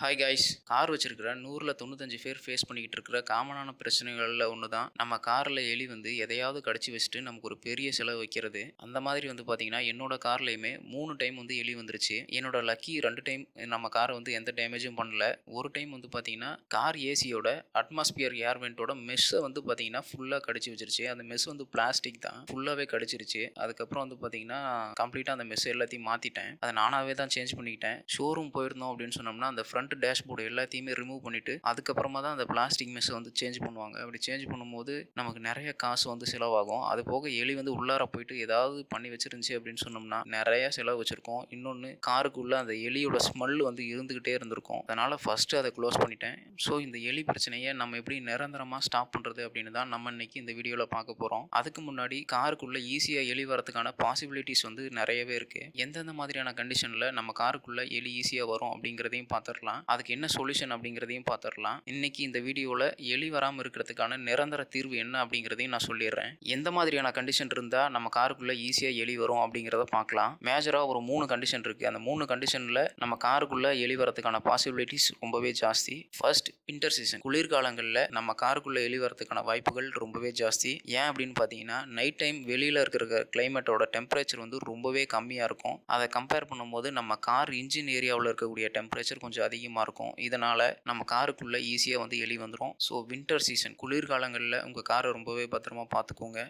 Hi guys, car வச்சிருக்கிற 100ல 95 பேர் face பண்ணிக்கிட்டு இருக்கிற காமனான பிரச்சனைகள்ல ஒன்று தான் நம்ம காரில் எலி வந்து எதையாவது கடிச்சு வச்சுட்டு நமக்கு ஒரு பெரிய செலவு வைக்கிறது. அந்த மாதிரி வந்து பார்த்தீங்கன்னா என்னோட கார்லையுமே 3 டைம் வந்து எலி வந்துருச்சு. என்னோட லக்கி 2 டைம் நம்ம காரை வந்து எந்த டேமேஜும் பண்ணல. ஒரு டைம் வந்து பார்த்தீங்கன்னா கார் ஏசியோட அட்மாஸ்பியர் ஏர் வென்ட்டோட மெஷ்ஷை வந்து பார்த்தீங்கன்னா ஃபுல்லாக கடிச்சு வச்சிருச்சு. அந்த மெஷ் வந்து பிளாஸ்டிக் தான், ஃபுல்லாகவே கடிச்சிருச்சு. அதுக்கப்புறம் வந்து பார்த்தீங்கன்னா கம்ப்ளீட்டாக அந்த மெஷ் எல்லாத்தையும் மாற்றிட்டேன். அதை நானாகவே தான் சேஞ்ச் பண்ணிக்கிட்டேன். ஷோரூம் போயிருந்தோம் அப்படின்னு சொன்னோம்னா அந்த ஃப்ரண்ட் டேஷ்போர்டு எல்லாத்தையுமே ரிமூவ் பண்ணிட்டு அதுக்கப்புறமா தான் அந்த பிளாஸ்டிக் மெஷ் வந்து சேஞ்ச் பண்ணுவாங்க. அப்படி சேஞ்ச் பண்ணும்போது நமக்கு நிறைய காசு வந்து செலவாகும். அது போக எலி வந்து உள்ளார போயிட்டு ஏதாவது பண்ணி வச்சிருந்துச்சு அப்படின்னு சொன்னோம்னா நிறைய செலவு வச்சிருக்கோம். இன்னொன்று, காருக்குள்ள அந்த எலியோட ஸ்மெல் வந்து இருந்துகிட்டே இருந்திருக்கும். அதனால ஃபர்ஸ்ட் அதை க்ளோஸ் பண்ணிட்டேன். ஸோ இந்த எலி பிரச்சனையை நம்ம எப்படி நிரந்தரமாக ஸ்டாப் பண்ணுறது அப்படின்னு தான் நம்ம இன்னைக்கு இந்த வீடியோவில் பார்க்க போகிறோம். அதுக்கு முன்னாடி காருக்குள்ள ஈஸியாக எலி வரதுக்கான பாசிபிலிட்டிஸ் வந்து நிறையவே இருக்கு. எந்தெந்த மாதிரியான கண்டிஷனில் நம்ம காருக்குள்ள எலி ஈஸியாக வரும் அப்படிங்கிறதையும் பார்த்துடலாம். அதுக்கு என்ன சொல்யூஷன் அப்படிங்கிறதையும் பார்த்துடலாம். இன்னைக்கு இந்த வீடியோவில் எலி வராமல் இருக்கிறதுக்கான நிரந்தர தீர்வு என்ன அப்படிங்கிறதையும் நான் சொல்லிடுறேன். எந்த மாதிரியான கண்டிஷன் இருந்தால் நம்ம காருக்குள்ள ஈஸியாக எலி வரும் அப்படிங்கிறத பார்க்கலாம். மேஜராக ஒரு 3 கண்டிஷன் இருக்குது. அந்த 3 கண்டிஷனில் நம்ம காருக்குள்ள எலி வரதுக்கான பாசிபிலிட்டிஸ் ரொம்பவே ஜாஸ்தி. First, winter season. குளிர்காலங்களில் நம்ம காருக்குள்ள எலி வரதுக்கான வாய்ப்புகள் ரொம்பவே ஜாஸ்தி. ஏன் அப்படின்னு பார்த்தீங்கன்னா நைட் டைம் வெளியில் இருக்கிற கிளைமேட்டோட டெம்பரேச்சர் வந்து ரொம்பவே கம்மியாக இருக்கும். அதை கம்பேர் பண்ணும்போது நம்ம கார் இன்ஜின் ஏரியாவில் இருக்கக்கூடிய டெம்பரேச்சர் கொஞ்சம் அதிகமாக இருக்கும். இதனால நம்ம காருக்குள்ள ஈஸியாக வந்து எலி வந்துடும். ஸோ வின்டர் சீசன், குளிர்காலங்களில் உங்கள் காரை ரொம்பவே பத்திரமா பார்த்துக்கோங்க.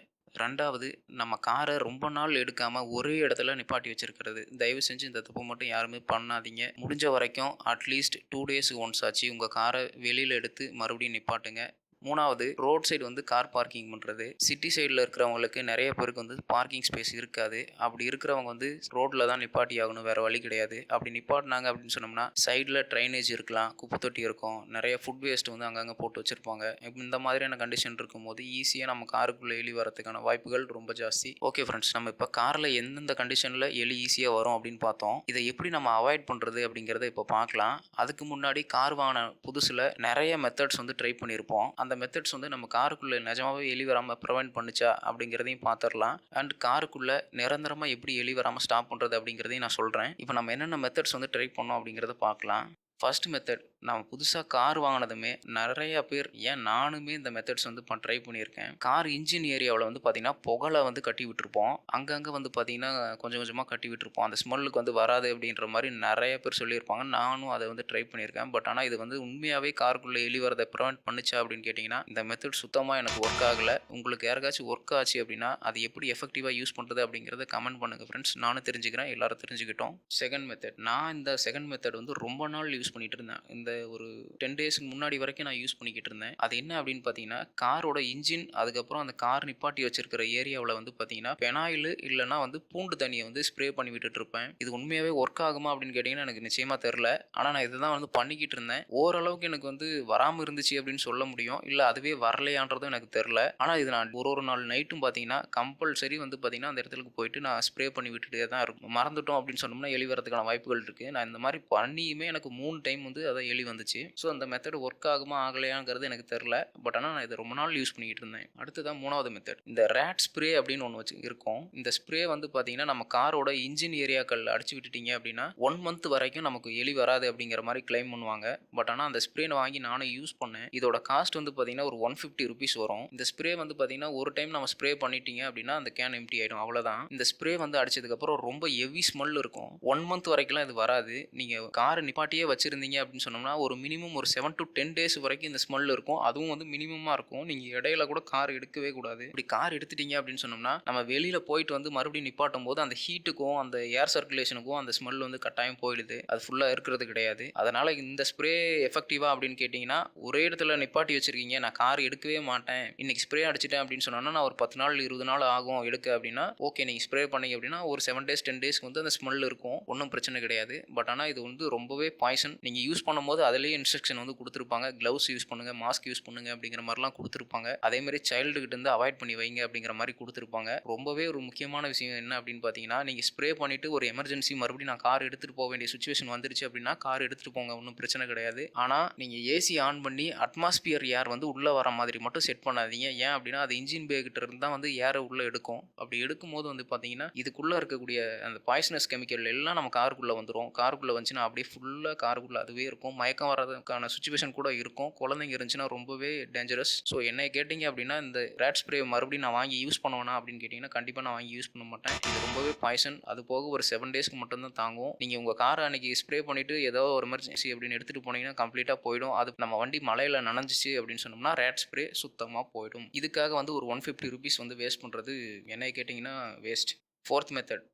ரெண்டாவது, நம்ம காரை ரொம்ப நாள் எடுக்காம ஒரே இடத்துல நிப்பாட்டி வச்சிருக்கிறது. தயவு செஞ்சு இந்த தப்பு மட்டும் யாருமே பண்ணாதீங்க. முடிஞ்ச வரைக்கும் அட்லீஸ்ட் 2 days ஒன்ஸ் ஆச்சு உங்கள் காரை வெளியில் எடுத்து மறுபடியும் நிப்பாட்டுங்க. மூணாவது, ரோட் சைடு வந்து கார் பார்க்கிங் பண்ணுறது. சிட்டி சைடில் இருக்கிறவங்களுக்கு நிறைய பேருக்கு வந்து பார்க்கிங் ஸ்பேஸ் இருக்காது. அப்படி இருக்கிறவங்க வந்து ரோட்டில் தான் நிப்பாட்டி ஆகணும், வேறு வழி கிடையாது. அப்படி நிப்பாட்டினாங்க அப்படின்னு சொன்னோம்னா சைடில் ட்ரைனேஜ் இருக்கலாம், குப்பை தொட்டி இருக்கும், நிறைய ஃபுட் வேஸ்ட் வந்து அங்கங்கே போட்டு வச்சுருப்பாங்க. இந்த மாதிரியான கண்டிஷன் இருக்கும்போது ஈஸியாக நம்ம காருக்குள்ளே எலி வரதுக்கான வாய்ப்புகள் ரொம்ப ஜாஸ்தி. ஓகே ஃப்ரெண்ட்ஸ், நம்ம இப்போ காரில் எந்தெந்த கண்டிஷனில் எலி ஈஸியாக வரும் அப்படின்னு பார்த்தோம். இதை எப்படி நம்ம அவாய்ட் பண்ணுறது அப்படிங்கிறத இப்போ பார்க்கலாம். அதுக்கு முன்னாடி கார் வாங்கின புதுசில் நிறைய மெத்தட்ஸ் வந்து ட்ரை பண்ணியிருப்போம். அந்த மெத்தட்ஸ் வந்து நம்ம காருக்குள்ளே நிஜமாவே எலி வராமல் ப்ரிவென்ட் பண்ணுச்சா அப்படிங்கிறதையும் பார்த்துடலாம். அண்ட் காருக்குள்ளே நிரந்தரமாக எப்படி எலி வராமல் ஸ்டாப் பண்ணுறது அப்படிங்கிறதையும் நான் சொல்கிறேன். இப்போ நம்ம என்னென்ன மெத்தட்ஸ் வந்து ட்ரை பண்ணோம் அப்படிங்கிறத பார்க்கலாம். ஃபர்ஸ்ட் மெத்தட், நான் புதுசாக கார் வாங்கினதுமே நிறைய பேர், ஏன் நானுமே இந்த மெத்தட்ஸ் வந்து ட்ரை பண்ணியிருக்கேன். கார் இன்ஜின் ஏரியாவில் வந்து பார்த்திங்கன்னா புகழை வந்து கட்டி விட்டுருப்போம். அங்கங்கே வந்து பார்த்திங்கன்னா கொஞ்சம் கொஞ்சமாக கட்டி விட்டுருப்போம். அந்த ஸ்மெல்லுக்கு வந்து வராது அப்படின்ற மாதிரி நிறைய பேர் சொல்லியிருப்பாங்க. நானும் அதை வந்து ட்ரை பண்ணியிருக்கேன். பட் ஆனால் இது வந்து உண்மையாகவே காருக்குள்ளே எலி வரதை ப்ரிவென்ட் பண்ணுச்சா அப்படின்னு கேட்டிங்கன்னா இந்த மெத்தட் சுத்தமாக எனக்கு ஒர்க் ஆகலை. உங்களுக்கு யாருக்காச்சும் ஒர்க் ஆச்சு அப்படின்னா அது எப்படி எஃபெக்டிவாக யூஸ் பண்ணுறது அப்படிங்கிறத கமெண்ட் பண்ணுங்கள் ஃப்ரெண்ட்ஸ். நானும் தெரிஞ்சுக்கிறேன், எல்லாரும் தெரிஞ்சுக்கிட்டோம். செகண்ட் மெத்தட், நான் இந்த செகண்ட் மெத்தட் வந்து ரொம்ப நாள் யூஸ் பண்ணிட்டு இருந்தேன். இந்த ஒரு 10 டேஸ்க்கு முன்னாடி வரைக்கும் நான் யூஸ் பண்ணிக்கிட்டு இருந்தேன். அது என்ன அப்படின்னு பார்த்தீங்கன்னா, காரோட இன்ஜின் அதுக்கப்புறம் அந்த கார் நிப்பாட்டி வச்சிருக்கிற ஏரியாவில் வந்து பார்த்தீங்கன்னா பெனாயில் இல்லைனா வந்து பூண்டு தண்ணியை வந்து ஸ்ப்ரே பண்ணி விட்டுட்டு இருப்பேன். இது உண்மையாகவே ஒர்க் ஆகுமா அப்படின்னு கேட்டிங்கன்னா எனக்கு நிச்சயமாக தெரில. ஆனால் நான் இதுதான் வந்து பண்ணிக்கிட்டு இருந்தேன். ஓரளவுக்கு எனக்கு வந்து வராமல் இருந்துச்சு அப்படின்னு சொல்ல முடியும், இல்லை அதுவே வரலையான்றதும் எனக்கு தெரில. ஆனால் இது நான் ஒரு நாள் நைட்டும் பார்த்தீங்கன்னா கம்பல்சரி வந்து பார்த்தீங்கன்னா அந்த இடத்துக்கு போயிட்டு நான் ஸ்ப்ரே பண்ணி விட்டுட்டே தான் இருக்கும். மறந்துட்டோம் அப்படின்னு சொன்னோம்னா எலி வரதுக்கான வாய்ப்புகள் இருக்குது. நான் இந்த மாதிரி பண்ணியுமே எனக்கு 3 டைம் வந்து அதை எலி வந்துச்சு. ஸோ அந்த மெத்தட் ஒர்க் ஆகுமா ஆகலையாங்கிறது எனக்கு தெரில. பட் ஆனால் நான் இதை ரொம்ப நாள் யூஸ் பண்ணிக்கிட்டு இருந்தேன். அடுத்ததான் மூணாவது மெத்தட், இந்த ரேட் ஸ்ப்ரே அப்படின்னு ஒன்று வச்சு இருக்கும். இந்த ஸ்ப்ரே வந்து பார்த்தீங்கன்னா நம்ம காரோட இன்ஜின் ஏரியாக்கள் அடிச்சு விட்டுட்டீங்க அப்படின்னா 1 month வரைக்கும் நமக்கு எலி வராது அப்படிங்கிற மாதிரி கிளைம் பண்ணுவாங்க. பட் ஆனால் அந்த ஸ்ப்ரே வாங்கி நானும் யூஸ் பண்ணேன். இதோட காஸ்ட் வந்து பார்த்தீங்கன்னா ஒரு 150 rupees வரும். இந்த ஸ்ப்ரே வந்து பார்த்தீங்கன்னா ஒரு டைம் நம்ம ஸ்ப்ரே பண்ணிட்டீங்க அப்படின்னா அந்த கேன் எம்டி ஆகிடும், அவ்வளோதான். இந்த ஸ்ப்ரே வந்து அடிச்சதுக்கப்புறம் ரொம்ப ஹெவி ஸ்மெல் இருக்கும். 1 month வரைக்கும்லாம் இது வராது. நீங்கள் காரை நிப்பாட்டியே வச்சுருந்தீங்க அப்படின்னு சொன்னோம்னா ஒரு மினிமம் ஒரு 7 to 10 days வரைக்கும் இந்த ஸ்மெல் இருக்கும். அதுவும் வந்து மினிமமாக இருக்கும். நீங்கள் இடையில கூட கார் எடுக்கவே கூடாது. இப்படி கார் எடுத்துட்டீங்க அப்படின்னு சொன்னோம்னா நம்ம வெளியில் போயிட்டு வந்து மறுபடியும் நிப்பாட்டும் போது அந்த ஹீட்டுக்கும் அந்த ஏர் சர்க்குலேஷனுக்கும் அந்த ஸ்மெல் வந்து கட்டாயம் போயிடுது. அது ஃபுல்லாக இருக்கிறது கிடையாது. அதனால் இந்த ஸ்ப்ரே எஃபெக்டிவா அப்படின்னு கேட்டிங்கன்னா, ஒரே இடத்துல நிப்பாட்டி வச்சுருக்கீங்க, நான் கார் எடுக்கவே மாட்டேன், இன்னைக்கு ஸ்ப்ரே அடிச்சிட்டேன் அப்படின்னு சொன்னோன்னா நான் ஒரு 10 நாள் 20 நாள் ஆகும் எடுக்க அப்படின்னா ஓகே, நீங்கள் ஸ்ப்ரே பண்ணீங்க அப்படின்னா ஒரு 7 days 10 daysக்கு வந்து அந்த ஸ்மெல் இருக்கும், ஒன்றும் பிரச்சனை கிடையாது. பட் ஆனால் இது வந்து ரொம்பவே பாய்சன். நீங்கள் யூஸ் பண்ணும்போது அதிலேயே இன்ஸ்ட்ரக்ஷன் வந்து கொடுத்துருப்பாங்க. க்ளவுஸ் யூஸ் பண்ணுங்க, மாஸ்க் யூஸ் பண்ணுங்க அப்படிங்கிற மாதிரிலாம் கொடுத்துருப்பாங்க. அதே மாதிரி சைல்டுகிட்ட இருந்து அவாய்ட் பண்ணி வைங்க அப்படிங்கிற மாதிரி கொடுத்துருப்பாங்க. ரொம்பவே ஒரு முக்கியமான விஷயம் என்ன அப்படின்னு பார்த்தீங்கன்னா, நீங்கள் ஸ்ப்ரே பண்ணிட்டு ஒரு எமர்ஜென்சி மறுபடியும் நான் கார் எடுத்துகிட்டு போக வேண்டிய சுச்சுவேஷன் வந்துருச்சு அப்படின்னா கார் எடுத்துகிட்டு போங்க, ஒன்றும் பிரச்சனை கிடையாது. ஆனால் நீங்கள் ஏசி ஆன் பண்ணி அட்மாஸ்பியர் ஏர் வந்து உள்ளே வர மாதிரி மட்டும் செட் பண்ணாதீங்க. ஏன் அப்படின்னா அது இன்ஜின் பே கிட்ட இருந்து தான் வந்து ஏரை உள்ளே எடுக்கும். அப்படி எடுக்கும் போது வந்து பார்த்தீங்கன்னா இதுக்குள்ளே இருக்கக்கூடிய அந்த பாய்சனஸ் கெமிக்கல் எல்லாம் நம்ம காருக்குள்ளே வந்துடும். காருக்குள்ளே வந்துச்சுன்னா அப்படியே ஃபுல்லாக காருக்குள்ளே உள்ள அதுவே இருக்கும். மயக்கம் வர்றதுக்கான சிச்சுவேஷன் கூட இருக்கும். குழந்தைங்க இருந்துச்சுன்னா ரொம்பவே டேஞ்சரஸ். ஸோ என்னைய கேட்டீங்க அப்படின்னா, இந்த ராட் ஸ்ப்ரே மறுபடியும் நான் வாங்கி யூஸ் பண்ணுவேனா அப்படின்னு கேட்டீங்கன்னா, கண்டிப்பா நான் வாங்கி யூஸ் பண்ண மாட்டேன். இது ரொம்பவே பாய்சன். அது போக ஒரு 7 டேஸ்க்கு மட்டும் தான் தாங்கும். நீங்க உங்க கார அன்னைக்கு ஸ்ப்ரே பண்ணிட்டு ஏதோ ஒரு எமர்ஜென்சி அப்படின்னு எடுத்துட்டு போனீங்கன்னா கம்ப்ளீட்டா போயிடும். அது நம்ம வண்டி மழையில நனைஞ்சிச்சு அப்படின்னு சொன்னோம்னா ராட் ஸ்ப்ரே சுத்தமா போயிடும். இதுக்காக வந்து ஒரு ₹150 வந்து வேஸ்ட் பண்றது என்னைய கேட்டீங்கன்னா வேஸ்ட். 4த் மெத்தட்.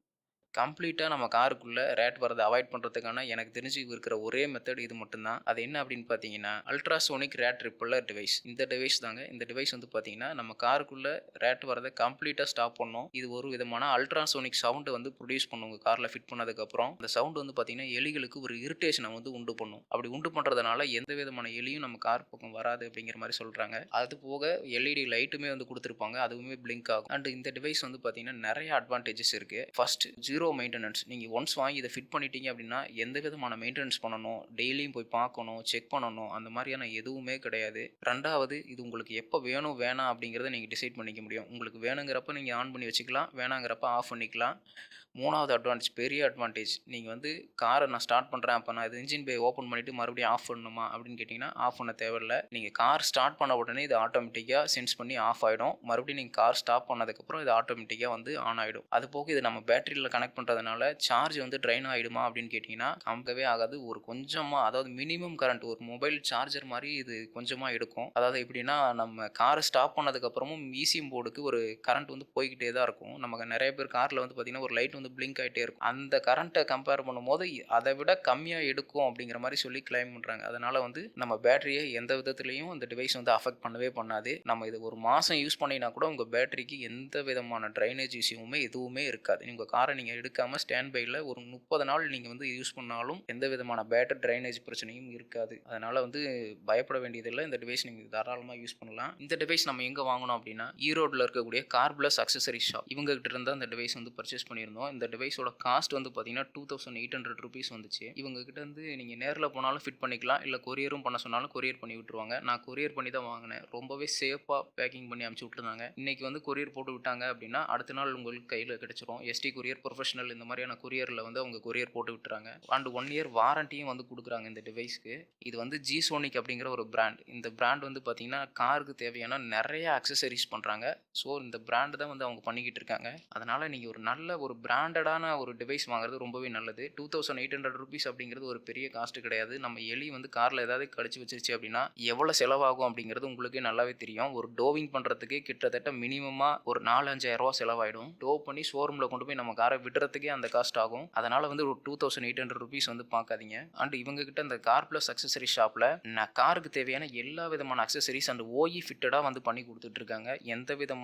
கம்ப்ளீட்டா நம்ம காருக்குள்ள ரேட் வரத அவாய்ட் பண்றதுக்கான எனக்கு தெரிஞ்சு இருக்கிற ஒரே மெத்தட் இது மட்டும் தான். அது என்ன அப்படின்னு பார்த்தீங்கன்னா, அல்ட்ராசோனிக் ரேட் ரிப்பெல்லர் டிவைஸ். இந்த டிவைஸ் தாங்க. இந்த டிவைஸ் வந்து பார்த்தீங்கன்னா, நம்ம காருக்குள்ள ரேட் வரத கம்ப்ளீட்டா ஸ்டாப் பண்ணும். இது ஒரு விதமான அல்ட்ராசோனிக் சவுண்ட் வந்து ப்ரொடியூஸ் பண்ணும் உங்க கார்ல ஃபிட் பண்ணதுக்கு அப்புறம். அந்த சவுண்ட் வந்து பார்த்தீங்கன்னா, எலிகளுக்கு ஒரு இரிட்டேஷன வந்து உண்டு பண்ணும். அப்படி உண்டு பண்றதுனால எந்த விதமான எலியும் நம்ம கார் பக்கம் வராது அப்படிங்கிற மாரி சொல்றாங்க. அது போக எல்இடி லைட்டுமே வந்து குடுத்திருப்பாங்க. அதுவுமே பிளிங்க் ஆகும். அண்ட் இந்த டிவைஸ் வந்து பார்த்தீங்கன்னா, நெறைய அட்வான்டேஜஸ் இருக்கு. First 0 maintenance. நீங்க ஒன்ஸ் வாங்கி இத ஃபிட் பண்ணிட்டீங்க அப்படின்னா, எந்த விதமான மெயின்டெனன்ஸ் பண்ணணும், டெய்லியும் போய் பார்க்கணும், செக் பண்ணணும், அந்த மாரியான எதுவுமே கிடையாது. 2வது இது உங்களுக்கு எப்ப வேணும், வேணாம் அப்படிங்கிறத நீங்க டிசைட் பண்ணிக்க முடியும். உங்களுக்கு வேணுங்கிறப்ப நீங்க ஆன் பண்ணி வச்சுக்கலாம். வேணாங்கிறப்ப ஆஃப் பண்ணிக்கலாம். 3வது அட்வான்டேஜ், பெரிய அட்வான்டேஜ். நீங்க வந்து கார நான் ஸ்டார்ட் பண்றேன். அப்ப நான் இது இன்ஜின் பே ஓப்பன் பண்ணிட்டு மறுபடியும் ஆஃப் பண்ணணுமா அப்படின்னு கேட்டீங்கன்னா, ஆஃப் பண்ண தேவையில்ல. நீங்க கார் ஸ்டார்ட் பண்ண உடனே இது ஆட்டோமேட்டிக்கா சென்ஸ் பண்ணி ஆஃப் ஆயிடும். மறுபடியும் நீங்க கார் ஸ்டாப் பண்ணதுக்கப்புறம் இது ஆட்டோமேட்டிக்கா வந்து ஆன் ஆயிடும். அது போக இது நம்ம பேட்டரியில கனெக்ட் பண்றதுனால சார்ஜ் வந்து ட்ரைன் ஆயிடுமா அப்படின்னு கேட்டீங்கன்னா, ஆகவே ஆகாது. ஒரு கொஞ்சமா, அதாவது மினிமம் கரண்ட், ஒரு மொபைல் சார்ஜர் மாரி இது கொஞ்சமா எடுக்கும். அதாவது எப்படின்னா, நம்ம கார ஸ்டாப் பண்ணதுக்கு அப்புறமும் இசிஎம் போர்டுக்கு ஒரு கரண்ட் வந்து போய்க்கிட்டே தான் இருக்கும். நமக்கு நெறைய பேர் கார்ல வந்து பார்த்தீங்கன்னா, ஒரு லைட் வந்து பிளிங்க் ஆயிட்டே இருக்கும். அந்த கரண்ட்ட கம்பேர் பண்ணும்போது அத விட கம்மியா எடுக்கும் அப்படிங்கிற மாரி சொல்லி கிளைம் பண்றாங்க. அதனால வந்து நம்ம பேட்டரிய எந்த விதத்திலயும் இந்த டிவைஸ் வந்து அஃபெக்ட் பண்ணவே பண்ணாது. நம்ம இது ஒரு மாசம் யூஸ் பண்ணீங்கன்னா கூட உங்க பேட்டரிக்கு எந்த விதமான ட்ரைனேஜ் இஷ்யூவுமே எதுவுமே இருக்காது. உங்க கார நீங்க எடுக்காம ஸ்டாண்ட் பைல ஒரு 30 நாள் நீங்க வந்து யூஸ் பண்ணாலும் எந்த விதமான பேட்டரி ட்ரைனேஜ் பிரச்சனையும் இருக்காது. அதனால வந்து பயப்பட வேண்டியதில்ல. இந்த டிவைஸ் நீங்க தாராளமா யூஸ் பண்ணலாம். இந்த டிவைஸ் நம்ம எங்க வாங்குனோம் அப்படின்னா, ஈரோட்ல இருக்கக்கூடிய கார் பிளஸ் அக்சஸரீஸ் ஷாப். இவங்க கிட்ட இருந்து தான் இந்த டிவைஸ் வந்து பர்ச்சேஸ் பண்ணியிருந்தோம். இந்த டிவைஸோட காஸ்ட் வந்து பார்த்தீங்கன்னா ₹2800 வந்துச்சு. இவங்க கிட்ட இருந்து நீங்க நேர்ல போனாலும் ஃபிட் பண்ணிக்கலாம். இல்ல கொரியரும் பண்ண சொன்னாலும் கொரியர் பண்ணி விட்டுருவாங்க. நான் கொரியர் பண்ணி தான் வாங்குனேன். ரொம்பவே சேஃபா பேக்கிங் பண்ணி அனுப்பிச்சு விட்டுருந்தாங்க. இன்னைக்கு வந்து கொரியர் போட்டு விட்டாங்க அப்படின்னா, அடுத்த நாள் உங்களுக்கு கையில கிடைச்சிரும். எஸ்டி கொரியர், ப்ரொஃபஷனல் இந்த மாதிரியான கொரியர்ல வந்து அவங்க கொரியர் போட்டு விட்டுறாங்க. அண்ட் 1 இயர் வாரண்டியும் வந்து குடுக்குறாங்க இந்த டிவைஸ்க்கு. இது வந்து ஜி-சோனிக் அப்படிங்கிற ஒரு பிராண்ட். இந்த பிராண்ட் வந்து பார்த்தீங்கன்னா, காருக்கு தேவையான நெறைய அக்சஸரீஸ் பண்றாங்க. ஸோ இந்த பிராண்ட் தான் வந்து அவங்க பண்ணிக்கிட்டு இருக்காங்க. அதனால நீங்க ஒரு நல்ல ஒரு பிராண்டடான ஒரு டிவைஸ் வாங்குறது ரொம்பவே நல்லது. ₹2800 அப்படிங்கிறது ஒரு பெரிய காஸ்ட் கிடையாது. நம்ம எலி வந்து கார்ல ஏதாவது கடிச்சு வச்சிருச்சு அப்படின்னா, எவ்வளோ செலவாகும் அப்படிங்கிறது உங்களுக்கே நல்லாவே தெரியும். ஒரு டோவிங் பண்றதுக்கே கிட்டத்தட்ட மினிமமா ஒரு ₹4,000 5,000 செலவாயிடும். டோ பண்ணி ஷோரூம்ல கொண்டு போய் நம்ம கார விடுறதுக்கே அந்த காஸ்ட் ஆகும். அதனால வந்து ஒரு ₹2800 வந்து பார்க்காதீங்க. அண்ட் இவங்க கிட்ட இந்த கார் பிளஸ் அக்சஸரி ஷாப்ல காருக்கு தேவையான எல்லா விதமான அக்சஸரீஸ் அண்ட் ஓஇ ஃபிட்டடா வந்து பண்ணி குடுத்துட்டு இருக்காங்க. எந்த விதமான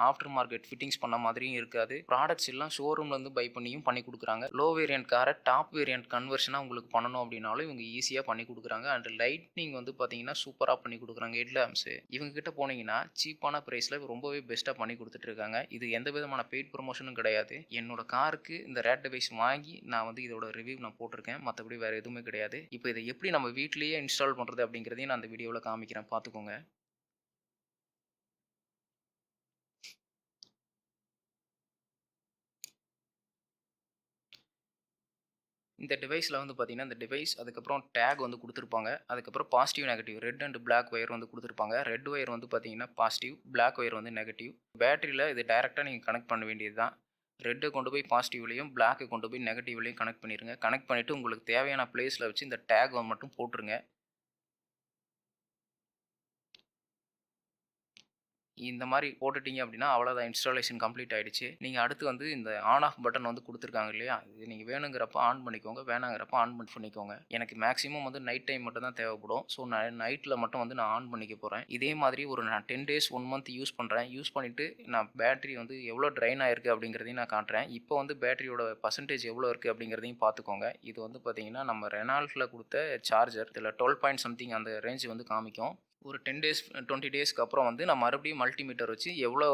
ஆஃப்டர் மார்க்கெட் ஃபிட்டிங்ஸ் பண்ண மாதிரியும் இருக்காது. ப்ராடக்ட்ஸ் எல்லாம் ஷோரூம்ல இருந்து பை பண்ணியும் பண்ணி குடுக்குறாங்க. லோ வேரியன்ட் கார டாப் வேரியன்ட் கன்வர்ஷனா உங்களுக்கு பண்ணணும் அப்படின்னாலும் இவங்க ஈஸியா பண்ணி குடுக்குறாங்க. அண்ட் லைட்னிங் வந்து பார்த்தீங்கன்னா சூப்பரா பண்ணி குடுக்குறாங்க. ஹெட் லாம்ப்ஸ் இவங்க கிட்ட போனீங்கன்னா சீப்பான பிரைஸ்ல ரொம்பவே பெஸ்ட்டா பண்ணி குடுத்துட்டு இருக்காங்க. இது எந்த விதமான பெய்ட் ப்ரமோஷனும் கிடையாது. என்னோட காருக்கு இந்த ரேட் டிவைஸ் வாங்கி நான் வந்து இதோட ரிவ்யூ நான் போட்டிருக்கேன். மத்தபடி வேற எதுவுமே கிடையாது. இப்போ இதை எப்படி நம்ம வீட்லயே இன்ஸ்டால் பண்றது அப்படிங்கிறதையும் நான் அந்த வீடியோல காமிக்கிறேன். பார்த்துக்கோங்க. இந்த டிவைஸ்ல வந்து பார்த்தீங்கன்னா, இந்த டிவைஸ் அதுக்கப்புறம் டேக் வந்து குடுத்துருப்பாங்க. அதுக்கப்புறம் positive, negative red and black wire வந்து குடுத்துருப்பாங்க. ரெட் ஒயர் வந்து பார்த்தீங்கன்னா பாசிட்டிவ், பிளாக் ஒயர் வந்து நெகட்டிவ். பேட்டரியில இது டைரக்ட்டா நீங்க கனெக்ட் பண்ண வேண்டியது தான். ரெட்ட கொண்டு போய் பாசிட்டிவ்லயும், பிளாக்க கொண்டு போய் நெகட்டிவ்லயும் கனெக்ட் பண்ணிருங்க. கனெக்ட் பண்ணிட்டு உங்களுக்கு தேவையான பிளேஸ்ல வச்சு இந்த டேக் மட்டும் போட்டுருங்க. இந்த மாரி போட்டுட்டீங்க அப்படின்னா, அவ்வளோதான், இன்ஸ்டாலேஷன் கம்ப்ளீட் ஆயிடுச்சு. நீங்க அடுத்து வந்து இந்த ஆன் ஆஃப் பட்டன் வந்து குடுத்துருக்காங்க இல்லையா? இது நீங்க வேணுங்கிறப்ப ஆன் பண்ணிக்கோங்க. வேணாங்கிறப்ப ஆன் பண்ணிக்கோங்க. எனக்கு மேக்ஸிமம் வந்து நைட் டைம் மட்டும் தான் தேவைப்படும். ஸோ நான் நைட்ல மட்டும் வந்து நான் ஆன் பண்ணிக்க போறேன். இதே மாதிரி ஒரு நான் 10 டேஸ், 1 மந்த் யூஸ் பண்றேன். யூஸ் பண்ணிட்டு நான் பேட்டரி வந்து எவ்வளோ ட்ரைன் ஆயிருக்கு அப்படிங்கிறதையும் நான் காட்டுறேன். இப்போ வந்து பேட்டரியோட பெர்சன்டேஜ் எவ்வளோ இருக்கு அப்படிங்கிறதையும் பார்த்துக்கோங்க. இது வந்து பார்த்தீங்கன்னா, நம்ம ரெனால்ட்ல குடுத்த சார்ஜர். இதில 12 பாயிண்ட் சம்திங் அந்த ரேஞ்ச் வந்து காமிக்கும். ஒரு 10 டேஸ் 20 டேஸ்க்கு அப்புறம் வந்து நான் மறுபடியும் மல்டிமீட்டர் வச்சு எவ்வளோ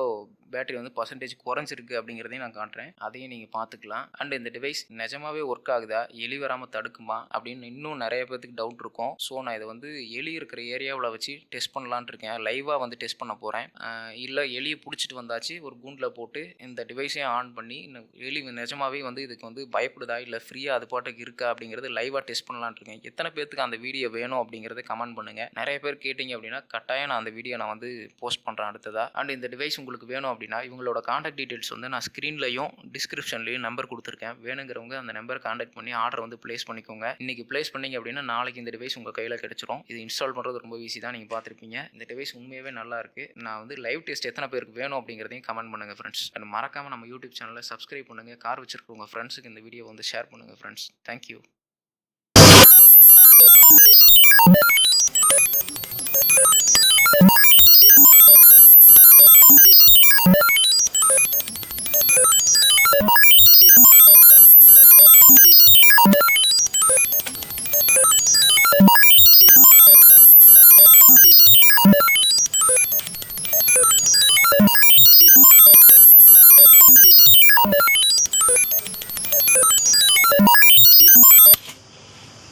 பேட்டரி வந்து பர்சன்டேஜ் குறைஞ்சிருக்கு அப்படிங்கிறதையும் நான் காட்டுறேன். அதையும் நீங்கள் பார்த்துக்கலாம். அண்ட் இந்த டிவைஸ் நிஜமாவே ஒர்க் ஆகுதா, எலி வராமல் தடுக்குமா அப்படின்னு இன்னும் நிறைய பேருக்கு டவுட் இருக்கும். ஸோ நான் இதை வந்து எலி இருக்கிற ஏரியாவில் வச்சு டெஸ்ட் பண்ணலான்னு இருக்கேன். லைவாக வந்து டெஸ்ட் பண்ண போகிறேன். இல்லை எலியை பிடிச்சிட்டு வந்தாச்சு ஒரு கூண்டில் போட்டு இந்த டிவைஸையும் ஆன் பண்ணி எலி நிஜமாவே வந்து இதுக்கு வந்து பயப்படுதா இல்லை ஃப்ரீயாக அது பாட்டுக்கு இருக்கா அப்படிங்கிறது லைவாக டெஸ்ட் பண்ணலான்னு இருக்கேன். எத்தனை பேருக்கு அந்த வீடியோ வேணும் அப்படிங்கிறத கமெண்ட் பண்ணுங்கள். நிறைய பேர் கேட்டிங்க அப்படின்னா கட்டாயம் நான் அந்த வீடியோ நான் வந்து போஸ்ட் பண்ணுறேன் அடுத்ததாக. அண்ட் இந்த டிவைஸ் உங்களுக்கு வேணும் அப்படின்னா இவங்களோட காண்டாக்ட் டீட்டெயில்ஸ் வந்து நான் ஸ்க்ரீன்லையும் டிஸ்கிரிப்ஷன்லையும் நம்பர் கொடுத்துருக்கேன். வேணுங்கிறவங்க அந்த நம்பரை காண்டாக்ட் பண்ணி ஆர்டர் வந்து ப்ளேஸ் பண்ணிக்கோங்க. இன்றைக்கி ப்ளேஸ் பண்ணிங்க அப்படின்னா நாளைக்கு இந்த டிவைஸ் உங்கள் கையில் கிடச்சிரும். இது இன்ஸ்டால் பண்ணுறது ரொம்ப ஈஸி தான், நீங்கள் பார்த்துருப்பீங்க. இந்த டிவைஸ் உண்மையாகவே நல்லா இருக்குது. நான் வந்து லைவ் டெஸ்ட் எத்தனை பேருக்கு வேணும் அப்படிங்கிறதையும் கமெண்ட் பண்ணுங்கள் ஃப்ரெண்ட்ஸ். அண்ட் மறக்காமல் நம்ம யூடியூப் சேனலை சப்ஸ்கிரைப் பண்ணுங்கள். கார் வச்சிருக்கவங்க ஃப்ரெண்ட்ஸுக்கு இந்த வீடியோ வந்து ஷேர் பண்ணுங்கள் ஃப்ரெண்ட்ஸ். தேங்க்யூ.